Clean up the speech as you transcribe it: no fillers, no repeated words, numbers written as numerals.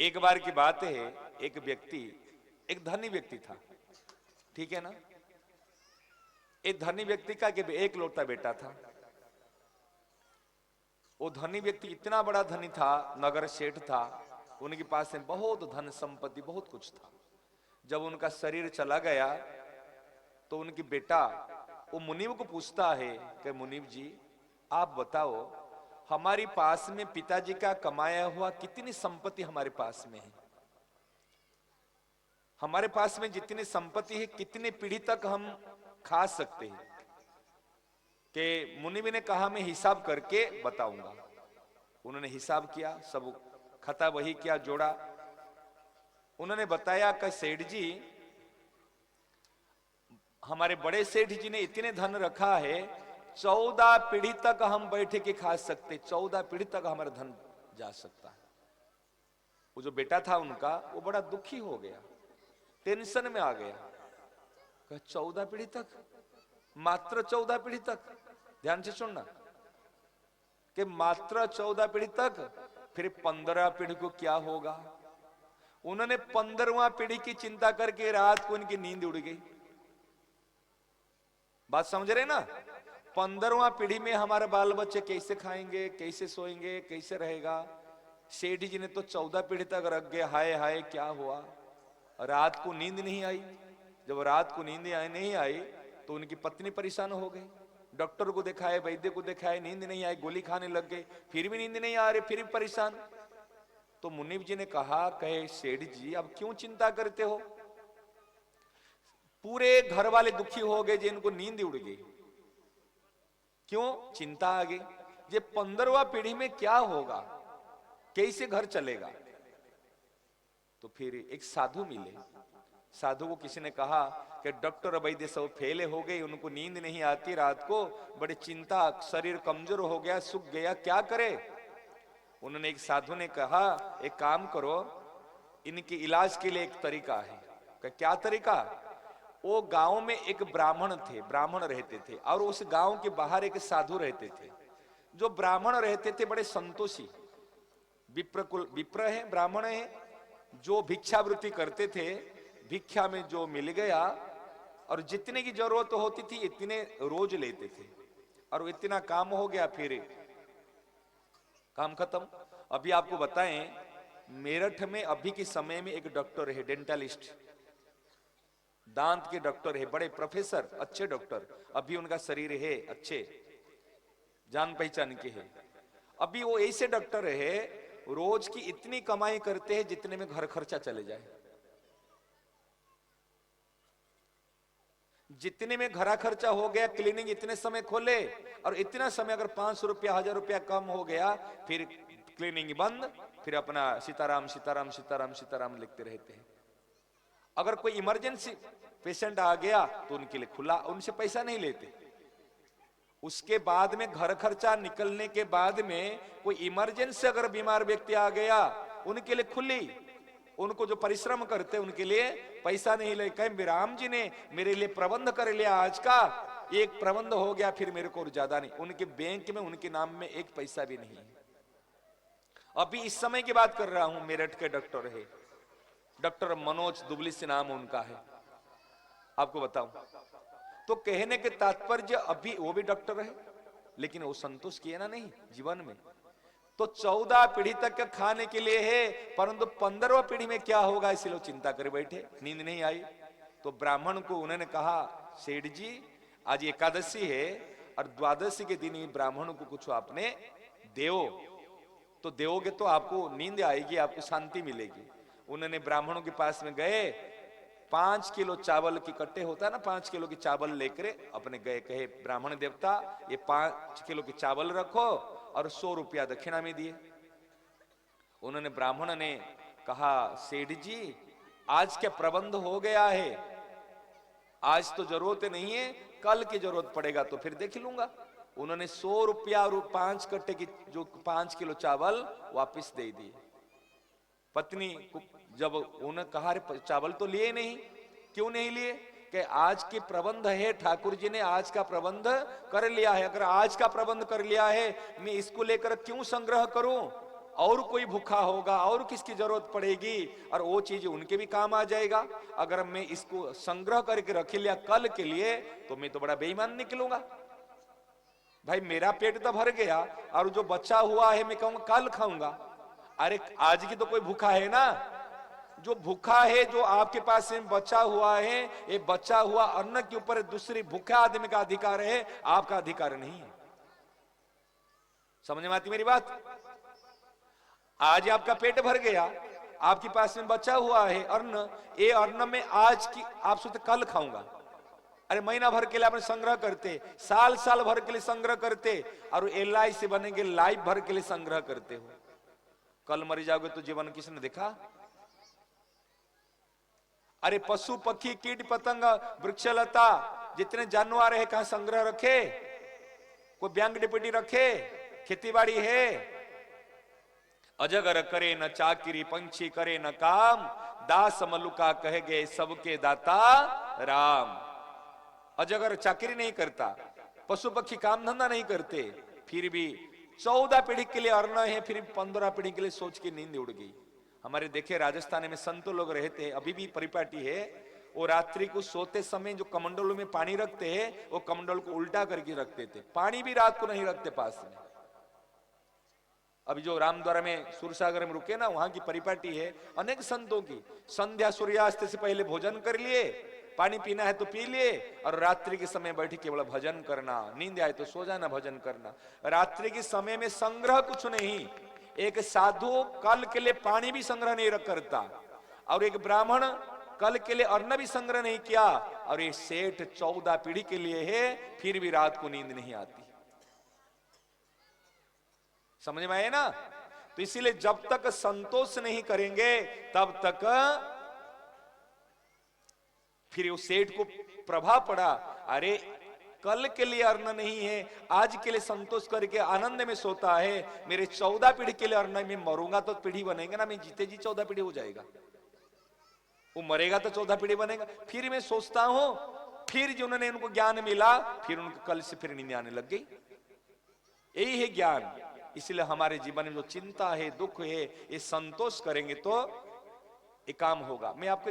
एक बार की बात है, एक व्यक्ति, एक धनी व्यक्ति था, ठीक है ना। एक धनी व्यक्ति का एक लौता बेटा था। वो धनी व्यक्ति इतना बड़ा धनी था, नगर सेठ था, उनके पास में बहुत धन संपत्ति बहुत कुछ था। जब उनका शरीर चला गया तो उनकी बेटा वो मुनीब को पूछता है कि मुनीब जी आप बताओ, हमारी पास में पिताजी का कमाया हुआ कितनी संपत्ति हमारे पास में है, हमारे पास में जितनी संपत्ति है कितने पीढ़ी तक हम खा सकते हैं। कि मुनीब ने कहा मैं हिसाब करके बताऊंगा। उन्होंने हिसाब किया, सब खाता वही किया, जोड़ा। उन्होंने बताया कि सेठ जी, हमारे बड़े सेठ जी ने इतने धन रखा है 14 पीढ़ी तक हम बैठे के खा सकते, 14 पीढ़ी तक हमारा धन जा सकता है। वो जो बेटा था उनका वो बड़ा दुखी हो गया, टेंशन में आ गया। 14 पीढ़ी तक, मात्र 14 पीढ़ी तक, ध्यान से सुनना कि मात्र 14 पीढ़ी तक, फिर 15 पीढ़ी को क्या होगा। उन्होंने 15वां पीढ़ी की चिंता करके रात को उनकी नींद उड़ गई। बात समझ रहे ना। 15वां पीढ़ी में हमारे बाल बच्चे कैसे खाएंगे, कैसे सोएंगे, कैसे रहेगा। सेठ जी ने तो 14 पीढ़ी तक रख गए। हाय हाय क्या हुआ, रात को नींद नहीं आई। जब रात को नींद नहीं आई तो उनकी पत्नी परेशान हो गई। डॉक्टर को दिखाए, वैद्य को दिखाए, नींद नहीं आई, गोली खाने लग गए, फिर भी नींद नहीं आ रही, फिर भी परेशान। तो मुनीब जी ने कहा, कहे सेठ जी अब क्यों चिंता करते हो, पूरे घर वाले दुखी हो गए, जिनको नींद उड़ गई, क्यों चिंता आ गई। ये 15वां पीढ़ी में क्या होगा, कैसे घर चलेगा। तो फिर एक साधु मिले। साधु को किसी ने कहा कि डॉक्टर वैद्य सब फेले हो गए, उनको नींद नहीं आती, रात को बड़ी चिंता, शरीर कमजोर हो गया, सूख गया, क्या करे। उन्होंने, एक साधु ने कहा एक काम करो, इनके इलाज के लिए एक तरीका है। क्या तरीका। वो गांव में एक ब्राह्मण थे, ब्राह्मण रहते थे, और उस गांव के बाहर एक साधु रहते थे। जो ब्राह्मण रहते थे बड़े संतोषी, विप्र है, ब्राह्मण है, जो भिक्षावृत्ति करते थे, भिक्षा में जो मिल गया और जितने की जरूरत होती थी इतने रोज लेते थे, और इतना काम हो गया फिर काम खत्म। अभी आपको बताएं, मेरठ में अभी के समय में एक डॉक्टर है, डेंटलिस्ट, दांत के डॉक्टर है, बड़े प्रोफेसर, अच्छे डॉक्टर, अभी उनका शरीर है अच्छे, जान पहचान के है। अभी वो ऐसे डॉक्टर है, रोज की इतनी कमाई करते हैं जितने में घर खर्चा चले जाए, जितने में घरा खर्चा हो गया। क्लिनिक इतने समय खोले, और इतना समय अगर 500 रुपया 1000 रुपया कम हो गया, फिर क्लिनिक बंद, फिर अपना सीताराम सीताराम सीताराम सीताराम लिखते रहते हैं। अगर कोई इमरजेंसी पेशेंट आ गया तो उनके लिए खुला, उनसे पैसा नहीं लेते। उसके बाद में घर खर्चा निकलने के बाद में कोई इमरजेंसी अगर बीमार व्यक्ति आ गया, उनके लिए खुली, उनको जो परिश्रम करते उनके लिए पैसा नहीं ले। कहीं राम जी ने मेरे लिए प्रबंध कर लिया, आज का एक प्रबंध हो गया, फिर मेरे को ज्यादा नहीं। उनके बैंक में उनके नाम में एक पैसा भी नहीं है। अभी इस समय की बात कर रहा हूं, मेरठ के डॉक्टर है, डॉक्टर मनोज दुबली से नाम उनका है, आपको बताऊं। तो कहने के तात्पर्य, अभी वो भी डॉक्टर है, लेकिन वो संतोष किए ना नहीं जीवन में। तो 14 पीढ़ी तक का खाने के लिए है, परंतु 15वां पीढ़ी में क्या होगा, इसलिए चिंता कर बैठे, नींद नहीं आई। तो ब्राह्मण को उन्होंने कहा, सेठ जी आज एकादशी है, और द्वादशी के दिन ब्राह्मण को कुछ आपने देओ, तो देओगे तो आपको नींद आएगी, आपको शांति मिलेगी। उन्होंने ब्राह्मणों के पास में गए, 5 किलो चावल की कट्टे होता है ना, 5 किलो की चावल लेकर अपने गए, कहे ब्राह्मण देवता ये 5 किलो की चावल रखो, और 100 रुपया दक्षिणा में दिए। उन्होंने, ब्राह्मण ने कहा, सेठ जी आज क्या प्रबंध हो गया है, आज तो जरूरत नहीं है, कल की जरूरत पड़ेगा तो फिर देख लूंगा। उन्होंने 100 रुपया और 5 कट्टे की जो 5 किलो चावल वापिस दे दिए। पत्नी को जब उन्होंने कहा, चावल तो लिए नहीं, क्यों नहीं लिए, कि आज के प्रबंध है, ठाकुर जी ने आज का प्रबंध कर लिया है, अगर आज का प्रबंध कर लिया है, मैं इसको लेकर क्यों संग्रह करूं। और कोई भूखा होगा और किसकी जरूरत पड़ेगी और वो चीज उनके भी काम आ जाएगा। अगर मैं इसको संग्रह करके रख लिया कल के लिए तो मैं तो बड़ा बेईमान निकलूंगा। भाई मेरा पेट तो भर गया और जो बचा हुआ है मैं कहूंगा कल खाऊंगा। अरे आज की तो कोई भूखा है ना। जो भूखा है, जो आपके पास में बचा हुआ है, ये बचा हुआ अन्न के ऊपर दूसरी भूखा आदमी का अधिकार है, आपका अधिकार नहीं है। समझ में आती मेरी बात? आज आपका पेट भर गया, आपके पास में बचा हुआ है अन्न, ये अन्न में आज की आप सोचते कल खाऊंगा। अरे महीना भर के लिए आपने संग्रह करते, साल साल भर के लिए संग्रह करते, और LIC बनेंगे लाइफ भर के लिए संग्रह करते हो। कल मर जाओगे तो जीवन किसने देखा? अरे पशु पक्षी कीट पतंग वृक्षलता जितने जानवर है कहां संग्रह रखे? कोई बैंक डिप्टी रखे? खेतीबाड़ी है? अजगर करे न चाकिरी, पंछी करे न काम, दास मलुका कह गए सबके दाता राम। अजगर चाकरी नहीं करता, पशु पक्षी काम धंधा नहीं करते, फिर भी 14 पीढ़ी के लिए अन्न है, फिर 15 पीढ़ी के लिए सोच के नींद उड़ गई। हमारे देखे राजस्थान में संत लोग रहते हैं, अभी भी परिपाटी है, वो रात्रि को सोते समय जो कमंडलों में पानी रखते हैं, वो कमंडल को उल्टा करके रखते थे। पानी भी रात को नहीं रखते पास में। अभी जो रामद्वारा में सूरसागर में रुके ना, वहां की परिपाटी है अनेक संतों की। संध्या सूर्यास्त से पहले भोजन कर लिए, पानी पीना है तो पी लिए, और रात्रि के समय बैठे केवल भजन करना, नींद आए तो सो जाना, भजन करना। रात्रि के समय में संग्रह कुछ नहीं। एक साधु कल के लिए पानी भी संग्रह नहीं करता, और एक ब्राह्मण कल के लिए अन्न भी संग्रह नहीं किया, और ये सेठ 14 पीढ़ी के लिए है, फिर भी रात को नींद नहीं आती। समझ में आए ना? तो इसीलिए जब तक संतोष नहीं करेंगे तब तक फिर उस सेठ को प्रभाव पड़ा, अरे कल के लिए अन्न नहीं है, आज के लिए संतोष करके आनंद में सोता है, मेरे 14 पीढ़ी के लिए अन्न, में मरूंगा तो पीढ़ी बनेगा ना, मैं जीते जी 14 पीढ़ी हो जाएगा, वो मरेगा तो 14 पीढ़ी बनेगा। फिर मैं सोचता हूं, फिर जिन्होंने उनको ज्ञान मिला, फिर उनको कल से फिर नींद आने लग गई। यही है ज्ञान। इसलिए हमारे जीवन में जो चिंता है, दुख है, ये संतोष करेंगे तो ये काम होगा। मैं आपको